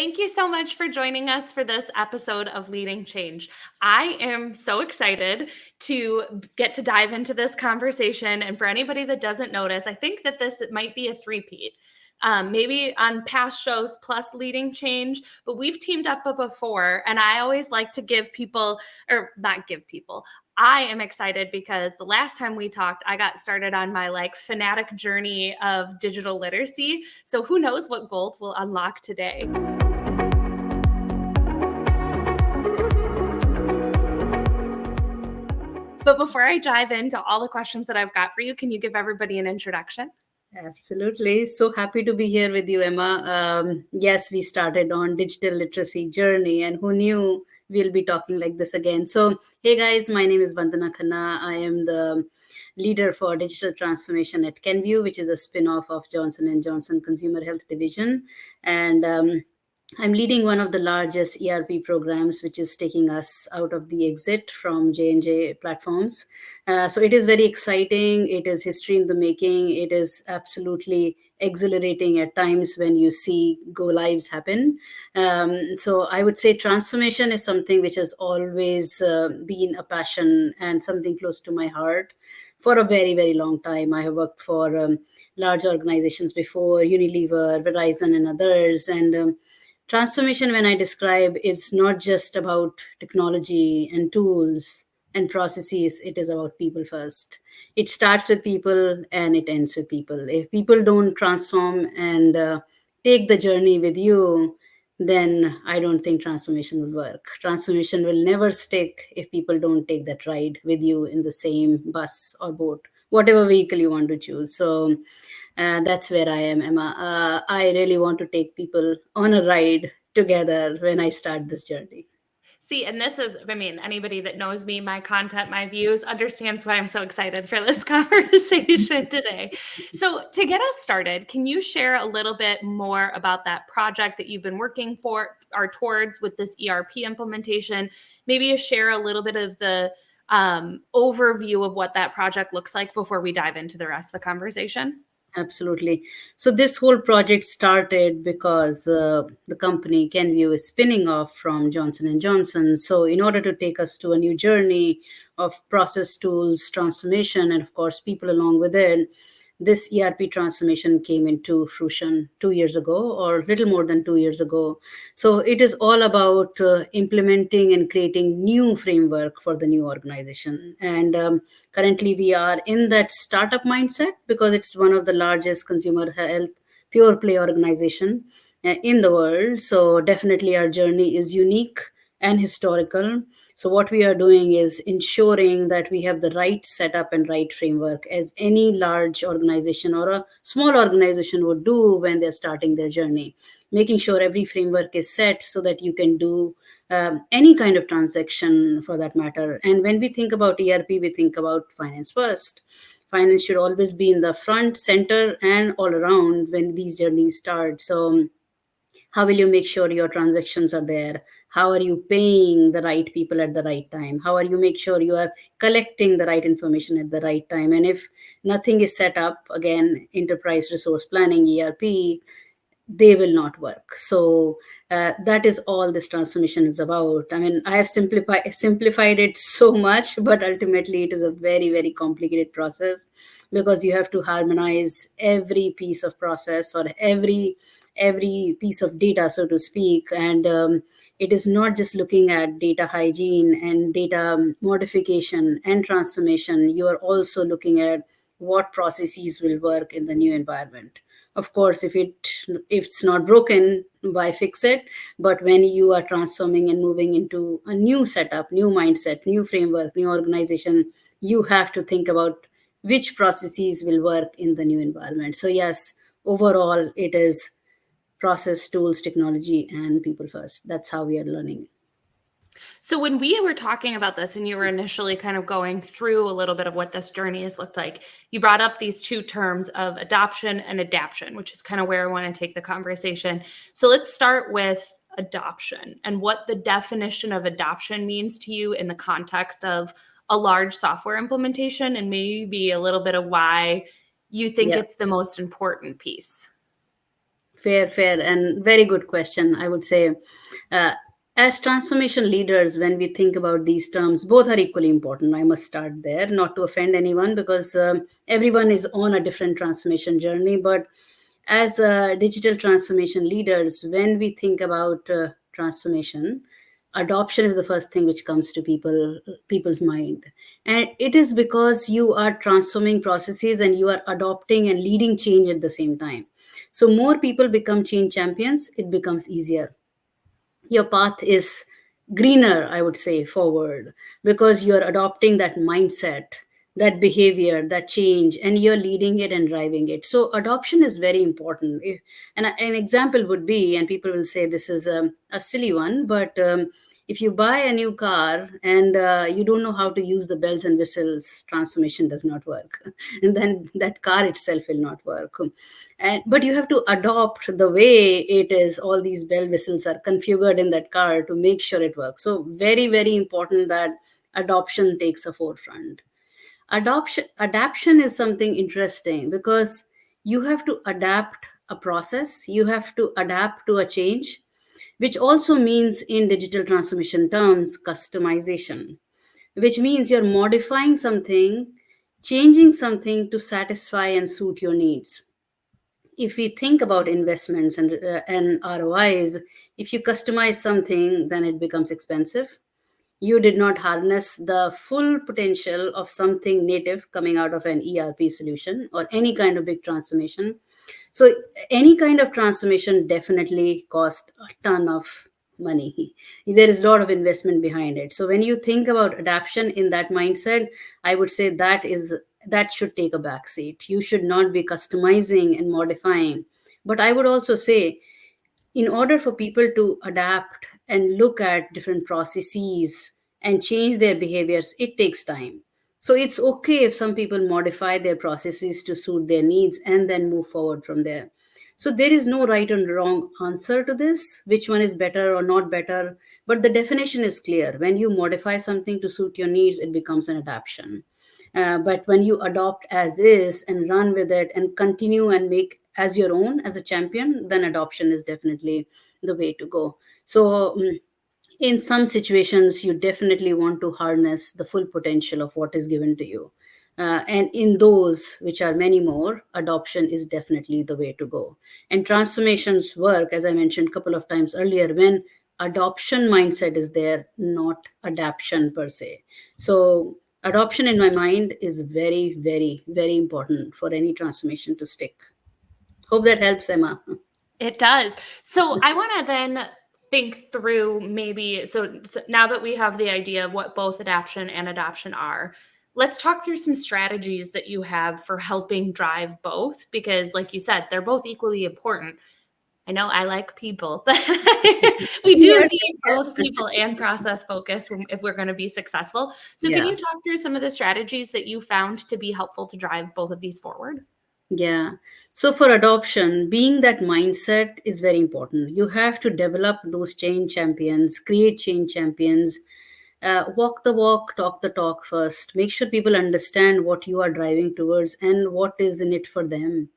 Thank you so much for joining us for this episode of Leading Change. I am so excited to get to dive into this conversation. And for anybody that doesn't notice, I think that this might be a three-peat. Maybe on past shows plus Leading Change, but we've teamed up before. And I always like to give people, or not give people, I am excited because the last time we talked, I got started on my fanatic journey of digital literacy. So who knows what gold will unlock today. But before I dive into all the questions that I've got for you, can you give everybody an introduction? Absolutely. So happy to be here with you, Emma. Yes, we started on digital literacy journey, and who knew we'll be talking like this again. So, hey guys, my name is Vandana Khanna. I am the leader for digital transformation at Kenvue, which is a spin-off of Johnson & Johnson Consumer Health Division. And I'm leading one of the largest ERP programs, which is taking us out of the exit from J&J platforms. So it is very exciting. It is history in the making. It is absolutely exhilarating at times when you see go lives happen. So I would say transformation is something which has always been a passion and something close to my heart. For a very, very long time, I have worked for large organizations before, Unilever, Verizon, and others. And transformation, when I describe, is not just about technology and tools and processes. It is about people first. It starts with people and it ends with people. If people don't transform and take the journey with you, then I don't think transformation will work. Transformation will never stick if people don't take that ride with you in the same bus or boat, whatever vehicle you want to choose. So that's where I am, Emma. I really want to take people on a ride together when I start this journey. See, and this is, anybody that knows me, my content, my views, understands why I'm so excited for this conversation today. So to get us started, can you share a little bit more about that project that you've been working for or towards with this ERP implementation? Maybe share a little bit of the overview of what that project looks like before we dive into the rest of the conversation. Absolutely. So this whole project started because the company Kenvue is spinning off from Johnson & Johnson. So in order to take us to a new journey of process tools, transformation, and of course, people along with it, this ERP transformation came into fruition 2 years ago, or a little more than 2 years ago. So it is all about implementing and creating new framework for the new organization. And currently we are in that startup mindset because it's one of the largest consumer health pure play organization in the world. So definitely our journey is unique and historical. So what we are doing is ensuring that we have the right setup and right framework as any large organization or a small organization would do when they're starting their journey, making sure every framework is set so that you can do any kind of transaction for that matter. And when we think about ERP, we think about finance first. Finance should always be in the front, center, and all around when these journeys start. So how will you make sure your transactions are there? How are you paying the right people at the right time? How are you make sure you are collecting the right information at the right time? And if nothing is set up, again, enterprise resource planning, ERP, they will not work. So that is all this transformation is about. I mean, I have simplified it so much, but ultimately it is a very, very complicated process because you have to harmonize every piece of process or every piece of data, so to speak. And it is not just looking at data hygiene and data modification and transformation. You are also looking at what processes will work in the new environment. Of course, if it's not broken, why fix it? But when you are transforming and moving into a new setup, new mindset, new framework, new organization, you have to think about which processes will work in the new environment. So yes, overall, it is process, tools, technology, and people first. That's how we are learning. So when we were talking about this and you were initially kind of going through a little bit of what this journey has looked like, you brought up these two terms of adoption and adaption, which is kind of where I want to take the conversation. So let's start with adoption and what the definition of adoption means to you in the context of a large software implementation, and maybe a little bit of why you think it's the most important piece. Fair, fair, and very good question. I would say, uh, as transformation leaders, when we think about these terms, both are equally important. I must start there, not to offend anyone, because everyone is on a different transformation journey. But as digital transformation leaders, when we think about transformation, adoption is the first thing which comes to people's mind, and it is because you are transforming processes and you are adopting and leading change at the same time. So more people become change champions, it becomes easier. Your path is greener, I would say, forward, because you're adopting that mindset, that behavior, that change, and you're leading it and driving it. So adoption is very important. And an example would be, and people will say this is a silly one, but if you buy a new car and you don't know how to use the bells and whistles, transformation does not work. And then that car itself will not work. But you have to adopt the way it is, all these bell whistles are configured in that car to make sure it works. So very, very important that adoption takes a forefront. Adaption is something interesting because you have to adapt a process, you have to adapt to a change, which also means in digital transformation terms customization, which means you're modifying something, changing something to satisfy and suit your needs. If we think about investments and ROIs, if you customize something, then it becomes expensive. You did not harness the full potential of something native coming out of an ERP solution or any kind of big transformation. So any kind of transformation definitely cost a ton of money. There is a lot of investment behind it. So when you think about adaptation in that mindset, I would say that should take a back seat. You should not be customizing and modifying. But I would also say, in order for people to adapt and look at different processes and change their behaviors, it takes time. So it's okay if some people modify their processes to suit their needs and then move forward from there. So there is no right and wrong answer to this, which one is better or not better. But the definition is clear. When you modify something to suit your needs, it becomes an adaptation. But when you adopt as is and run with it and continue and make as your own as a champion, then adoption is definitely the way to go. So in some situations, you definitely want to harness the full potential of what is given to you. And in those, which are many more, adoption is definitely the way to go. And transformations work, as I mentioned a couple of times earlier, when adoption mindset is there, not adaption per se. So adoption, in my mind, is very, very, very important for any transformation to stick. Hope that helps, Emma. It does. So I want to then think through maybe, so now that we have the idea of what both adaption and adoption are, let's talk through some strategies that you have for helping drive both, because like you said, they're both equally important. I know I like people, but we do Yes, need both people and process focus if we're going to be successful. So can yeah. you talk through some of the strategies that you found to be helpful to drive both of these forward? Yeah. So for adoption, being that mindset is very important. You have to develop those change champions, create change champions, walk the walk, talk the talk first. Make sure people understand what you are driving towards and what is in it for them.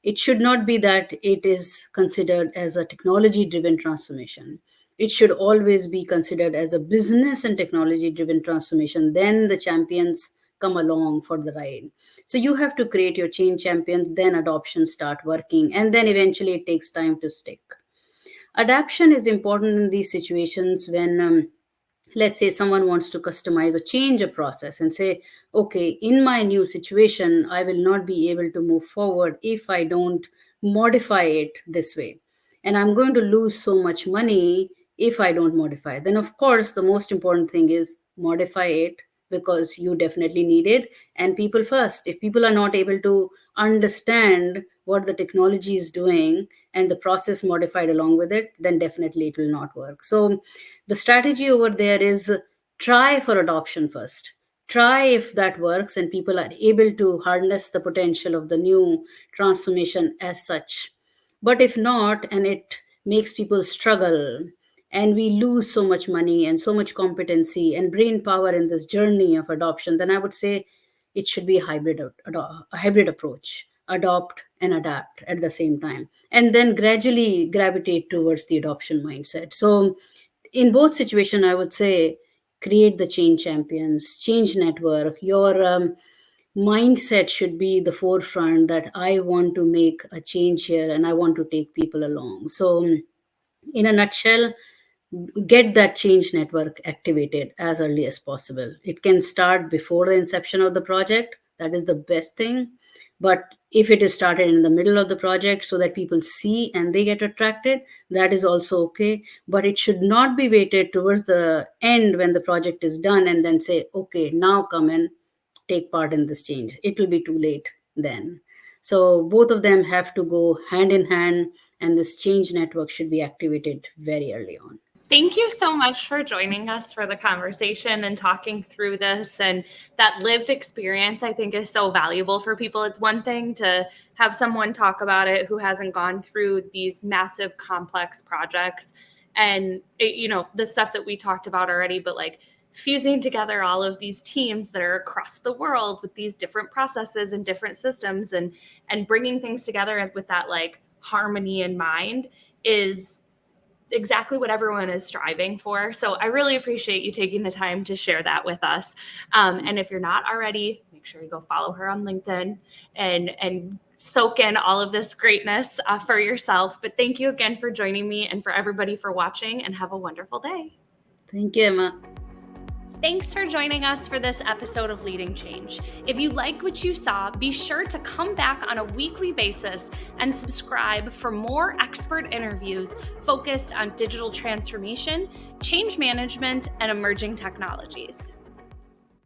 It should not be that it is considered as a technology driven transformation. It should always be considered as a business and technology driven transformation. Then the champions come along for the ride. So you have to create your change champions, then adoption start working, and then eventually it takes time to stick. Adaption is important in these situations when let's say someone wants to customize or change a process and say, okay, in my new situation, I will not be able to move forward if I don't modify it this way. And I'm going to lose so much money if I don't modify. Then, of course, the most important thing is modify it because you definitely need it. And people first. If people are not able to understand what the technology is doing and the process modified along with it, then definitely it will not work. So, the strategy over there is try for adoption first. Try if that works and people are able to harness the potential of the new transformation as such. But if not, and it makes people struggle, and we lose so much money and so much competency and brain power in this journey of adoption, then I would say it should be a hybrid approach. Adopt and adapt at the same time, and then gradually gravitate towards the adoption mindset. So in both situations, I would say create the change champions, change network. Your mindset should be the forefront, that I want to make a change here and I want to take people along. So in a nutshell, get that change network activated as early as possible. It can start before the inception of the project. That is the best thing. But if it is started in the middle of the project so that people see and they get attracted, that is also okay. But it should not be waited towards the end when the project is done and then say, okay, now come and take part in this change. It will be too late then. So both of them have to go hand in hand, and this change network should be activated very early on. Thank you so much for joining us for the conversation and talking through this. And that lived experience, I think, is so valuable for people. It's one thing to have someone talk about it who hasn't gone through these massive, complex projects and, the stuff that we talked about already, but like fusing together all of these teams that are across the world with these different processes and different systems and bringing things together with that like harmony in mind is exactly what everyone is striving for. So I really appreciate you taking the time to share that with us. And if you're not already, make sure you go follow her on LinkedIn and soak in all of this greatness for yourself. But thank you again for joining me and for everybody for watching, and have a wonderful day. Thank you, Emma. Thanks for joining us for this episode of Leading Change. If you like what you saw, be sure to come back on a weekly basis and subscribe for more expert interviews focused on digital transformation, change management, and emerging technologies.